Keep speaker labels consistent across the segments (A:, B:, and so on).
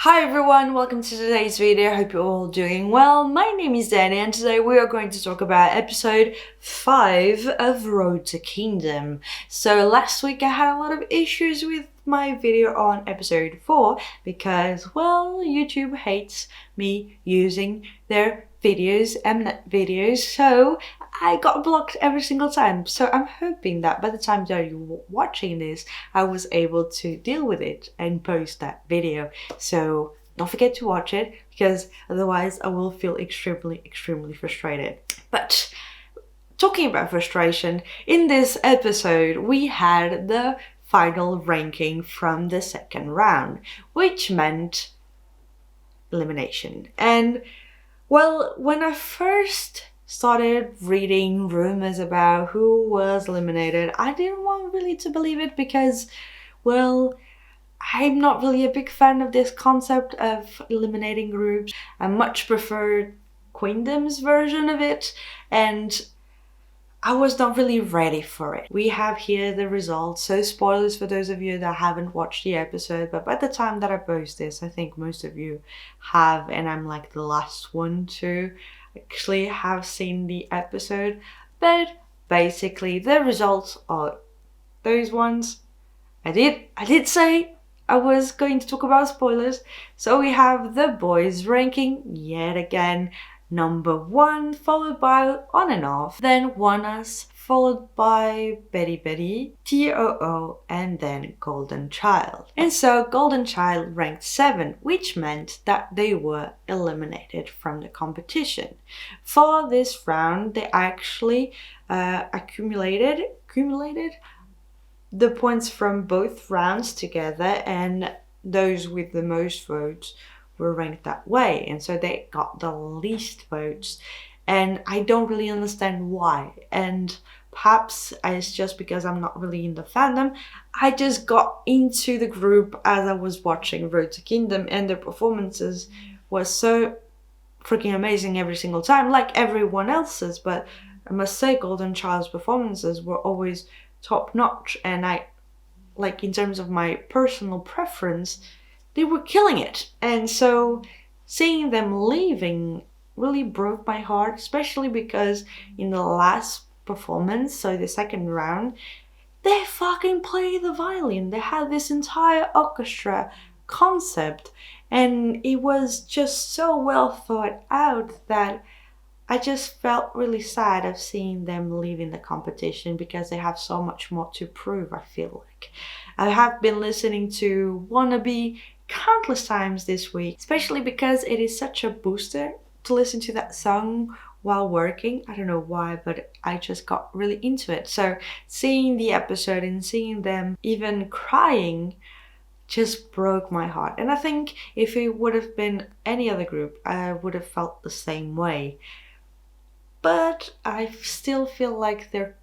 A: Hi everyone, welcome to today's video. I hope you're all doing well. My name is Danny and today we are going to talk about episode 5 of Road to Kingdom. So last week I had a lot of issues with my video on episode 4 because, well, YouTube hates me using their videos, Mnet videos, so I got blocked every single time. So I'm hoping that by the time that you're watching this, I was able to deal with it and post that video. So don't forget to watch it because otherwise I will feel extremely frustrated. But talking about frustration, in this episode we had the final ranking from the second round, which meant elimination. And well, when I first started reading rumors about who was eliminated, I didn't want really to believe it because, well, I'm not really a big fan of this concept of eliminating groups. I much prefer Queendom's version of it, and I was not really ready for it. We have here the results, so spoilers for those of you that haven't watched the episode, but by the time that I post this, I think most of you have, and I'm like the last one to actually have seen the episode. But basically the results are those ones. I did say I was going to talk about spoilers. So we have the boys ranking yet again. Number 1, followed by On and Off, then One Us, followed by Betty Betty, TOO, and then Golden Child. And so Golden Child ranked 7, which meant that they were eliminated from the competition. For this round, they actually accumulated the points from both rounds together, and those with the most votes were ranked that way, and so they got the least votes, and I don't really understand why. And perhaps it's just because I'm not really in the fandom. I just got into the group as I was watching Road to Kingdom, and their performances were so freaking amazing every single time, like everyone else's, but I must say Golden Child's performances were always top notch, and I, like, in terms of my personal preference, they were killing it. And so seeing them leaving really broke my heart, especially because in the last performance, so the second round, they fucking played the violin. They had this entire orchestra concept, and it was just so well thought out that I just felt really sad of seeing them leaving the competition because they have so much more to prove, I feel like. I have been listening to Wannabe countless times this week, especially because it is such a booster to listen to that song while working. I don't know why, but I just got really into it. So seeing the episode and seeing them even crying just broke my heart. And I think if it would have been any other group, I would have felt the same way. But I still feel like their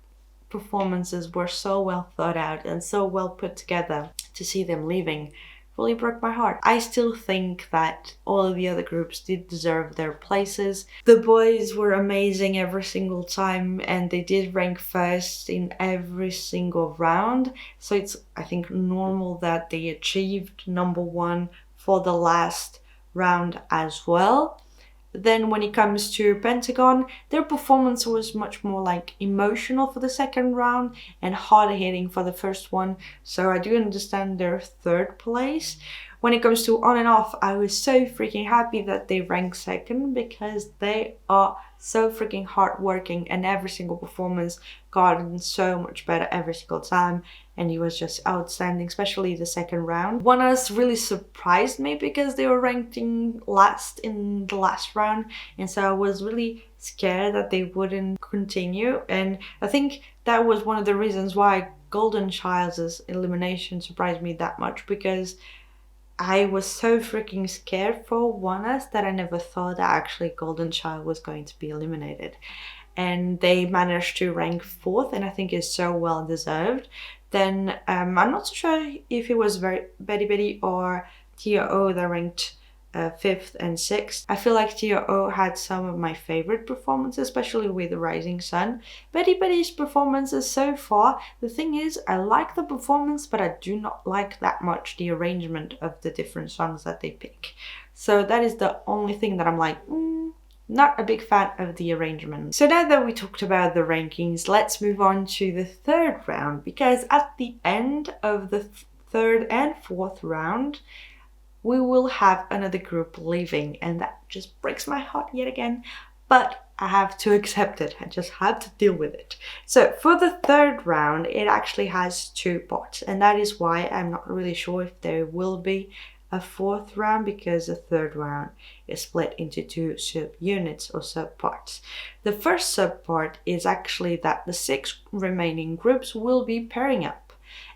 A: performances were so well thought out and so well put together. To see them leaving really broke my heart. I still think that all of the other groups did deserve their places. The boys were amazing every single time, and they did rank first in every single round. So it's, I think, normal that they achieved number 1 for the last round as well. Then when it comes to Pentagon, their performance was much more like emotional for the second round and harder hitting for the first one. So I do understand their third place. When it comes to On and Off, I was so freaking happy that they ranked second because they are so freaking hardworking, and every single performance gotten so much better every single time, and it was just outstanding, especially the second round. One Us really surprised me because they were ranking last in the last round, and so I was really scared that they wouldn't continue, and I think that was one of the reasons why Golden Child's elimination surprised me that much, because I was so freaking scared for One Us that I never thought that actually Golden Child was going to be eliminated. And they managed to rank 4th, and I think it's so well deserved. Then I'm not so sure if it was Betty Betty or TOO that ranked 5th and 6th. I feel like TOO had some of my favorite performances, especially with the Rising Sun. Betty's performances so far, the thing is, I like the performance, but I do not like that much the arrangement of the different songs that they pick. So that is the only thing that I'm like, not a big fan of the arrangement. So now that we talked about the rankings, let's move on to the third round, because at the end of the third and fourth round, we will have another group leaving, and that just breaks my heart yet again, but I have to accept it. I just have to deal with it. So for the third round, it actually has 2 parts, and that is why I'm not really sure if there will be a fourth round, because the third round is split into 2 subunits or subparts. The first subpart is actually that the 6 remaining groups will be pairing up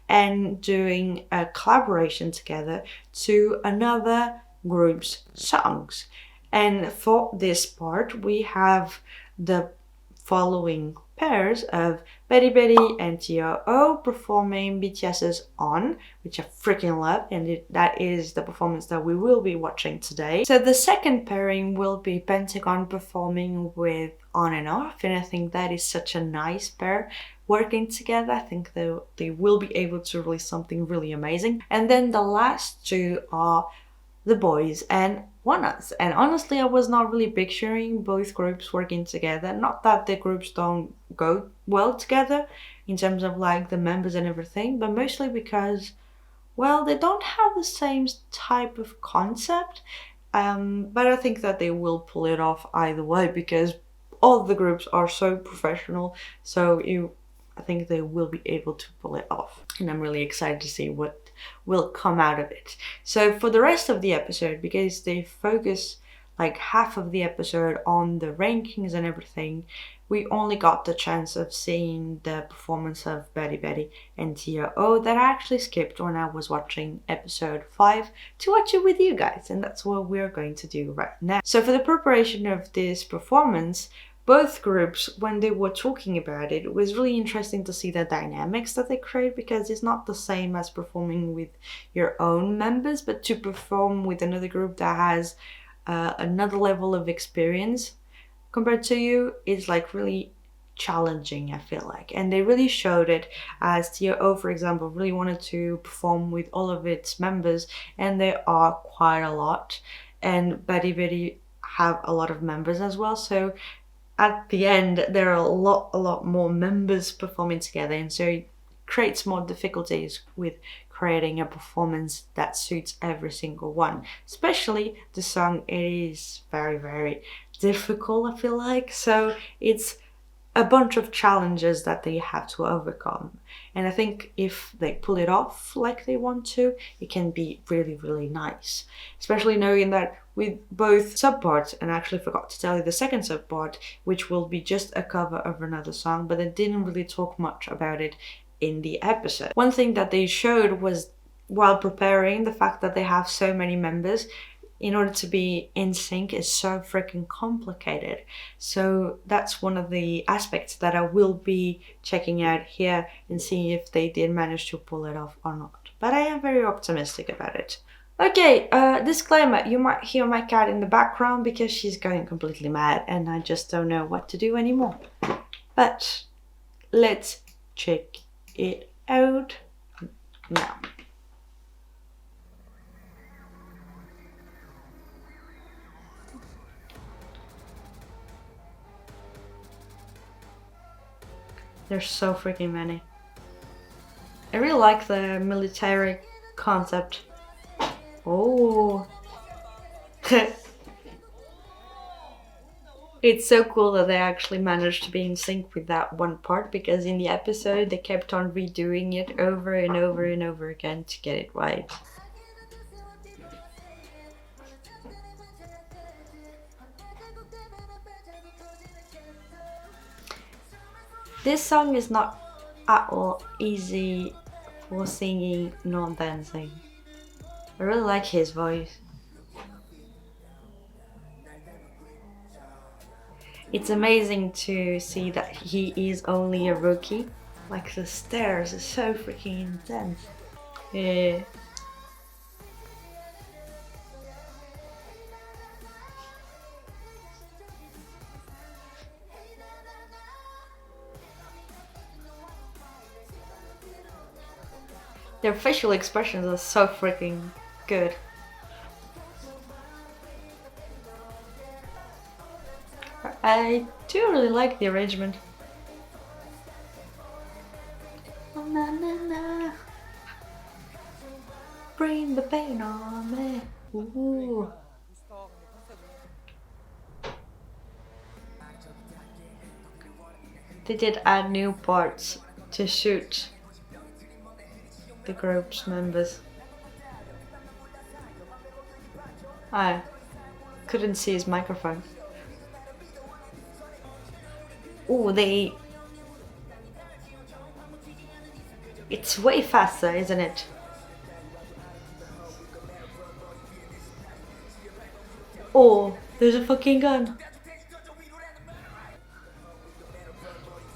A: and doing a collaboration together to another group's songs. And for this part, we have the following pairs of Betty and TOO performing BTS's On, which I freaking love, and that is the performance that we will be watching today. So the second pairing will be Pentagon performing with On and Off, and I think that is such a nice pair working together. I think they will be able to release something really amazing. And then the last 2 are The Boys and ONEUS. And honestly, I was not really picturing both groups working together. Not that the groups don't go well together in terms of like the members and everything, but mostly because, well, they don't have the same type of concept. But I think that they will pull it off either way, because all the groups are so professional. So I think they will be able to pull it off. And I'm really excited to see what will come out of it. So for the rest of the episode, because they focus like half of the episode on the rankings and everything, we only got the chance of seeing the performance of Betty and TOO that I actually skipped when I was watching episode 5 to watch it with you guys. And that's what we're going to do right now. So for the preparation of this performance, both groups, when they were talking about it, it was really interesting to see the dynamics that they create, because it's not the same as performing with your own members, but to perform with another group that has another level of experience compared to you is like really challenging, I feel like. And they really showed it, as TOO, for example, really wanted to perform with all of its members, and there are quite a lot. And Betty have a lot of members as well, so at the end there are a lot more members performing together, and so it creates more difficulties with creating a performance that suits every single one. Especially the song, it is very difficult, I feel like. So it's a bunch of challenges that they have to overcome, and I think if they pull it off like they want to, it can be really nice, especially knowing that with both subparts. And I actually forgot to tell you the second subpart, which will be just a cover of another song, but they didn't really talk much about it in the episode. One thing that they showed was, while preparing, the fact that they have so many members in order to be in sync is so freaking complicated. So that's one of the aspects that I will be checking out here and seeing if they did manage to pull it off or not. But I am very optimistic about it. Okay, disclaimer, you might hear my cat in the background because she's going completely mad and I just don't know what to do anymore. But let's check it out now. There's so freaking many. I really like the military concept. Oh. It's so cool that they actually managed to be in sync with that one part, because in the episode they kept on redoing it over and over and over again to get it right. This song is not at all easy for singing nor dancing. I really like his voice. It's amazing to see that he is only a rookie. Like, the stairs is so freaking intense. Yeah. Their facial expressions are so freaking good. I do really like the arrangement. Na, na, na. Bring the pain on me. Ooh. They did add new parts to suit the group's members. I couldn't see his microphone. Ooh, it's way faster, isn't it? Oh, there's a fucking gun.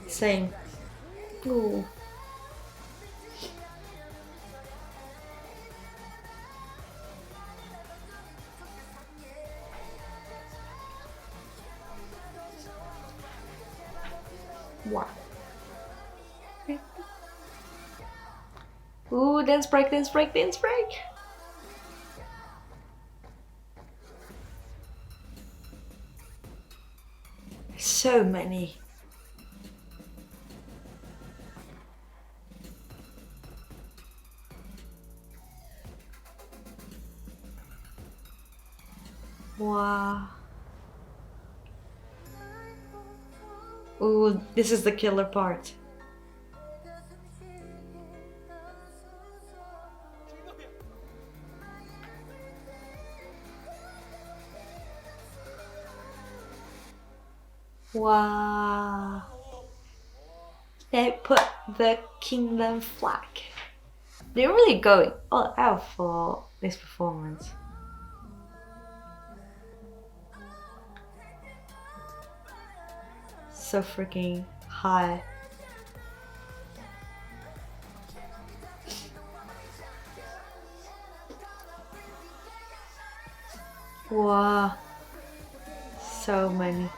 A: Same. Ooh. Wow. Ooh, dance break, dance break, dance break. So many. Wow. Ooh, this is the killer part. Wow. They put the kingdom flag. They're really going all out for this performance. So freaking high. Wow. So many.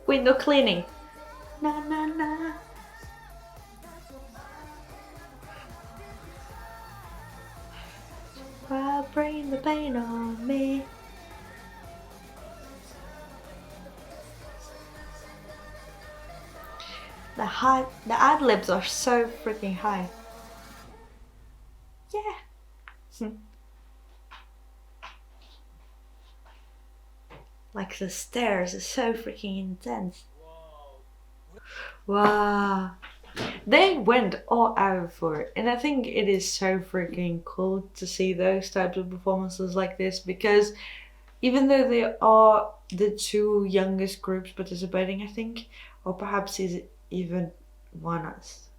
A: Window cleaning. Na na na. Bring the pain on me. The ad libs are so freaking high. Yeah. Like the stairs is so freaking intense. Wow. They went all out for it, and I think it is so freaking cool to see those types of performances like this, because even though they are the two youngest groups participating, I think, or perhaps is it even one us.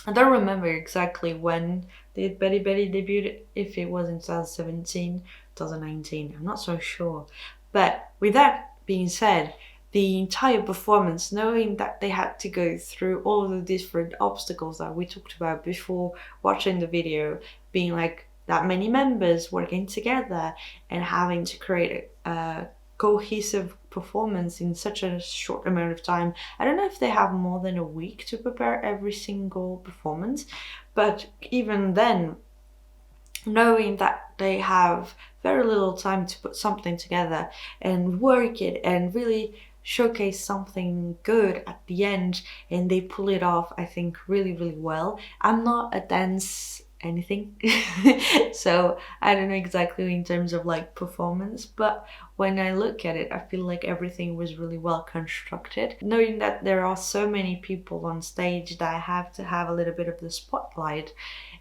A: I don't remember exactly when did Betty Betty debuted, if it was in 2017, 2019, I'm not so sure. But with that being said, the entire performance, knowing that they had to go through all the different obstacles that we talked about before watching the video, being like that many members working together and having to create a cohesive performance in such a short amount of time. I don't know if they have more than a week to prepare every single performance, but even then, knowing that they have very little time to put something together and work it and really showcase something good at the end, and they pull it off, I think, really, really well. I'm not a dance anything so I don't know exactly in terms of like performance, but when I look at it, I feel like everything was really well constructed. Knowing that there are so many people on stage that I have to have a little bit of the spotlight,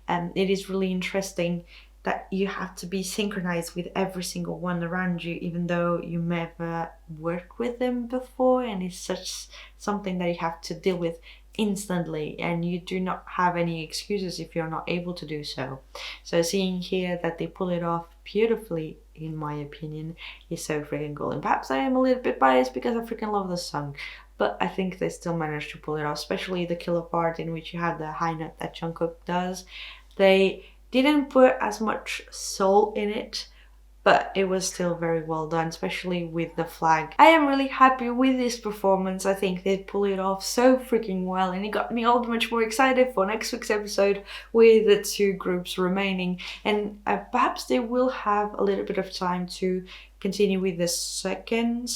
A: and it is really interesting that you have to be synchronized with every single one around you, even though you never worked with them before, and it's such something that you have to deal with instantly, and you do not have any excuses if you're not able to do so. So seeing here that they pull it off beautifully, in my opinion, is so freaking cool. And perhaps I am a little bit biased because I freaking love the song, but I think they still managed to pull it off, especially the killer part in which you have the high note that Jungkook does. They didn't put as much soul in it, but it was still very well done, especially with the flag. I am really happy with this performance. I think they pulled it off so freaking well, and it got me all the much more excited for next week's episode with the 2 groups remaining. And perhaps they will have a little bit of time to continue with the second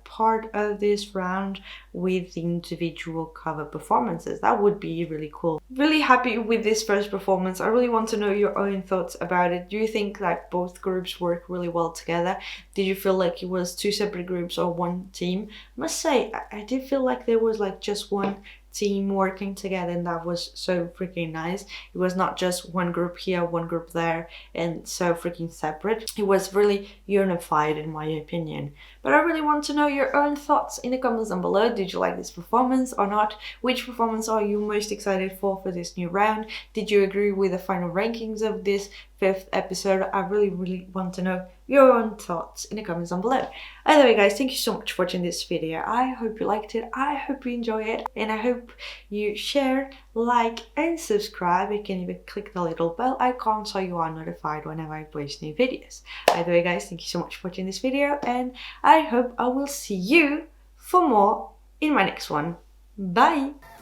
A: part of this round with the individual cover performances. That would be really cool. Really happy with this first performance. I really want to know your own thoughts about it. Do you think like both groups work really well together? Did you feel like it was 2 separate groups or one team? I must say, I did feel like there was like just one team working together, and that was so freaking nice. It was not just one group here, one group there, and so freaking separate. It was really unified in my opinion. But I really want to know your own thoughts in the comments down below. Did you like this performance or not? Which performance are you most excited for this new round? Did you agree with the final rankings of this 5th episode? I really want to know your own thoughts in the comments down below. Either way guys, thank you so much for watching this video. I hope you liked it, I hope you enjoy it, and I hope you share, like and subscribe. You can even click the little bell icon so you are notified whenever I post new videos. Either way guys, thank you so much for watching this video, and I hope I will see you for more in my next one. Bye!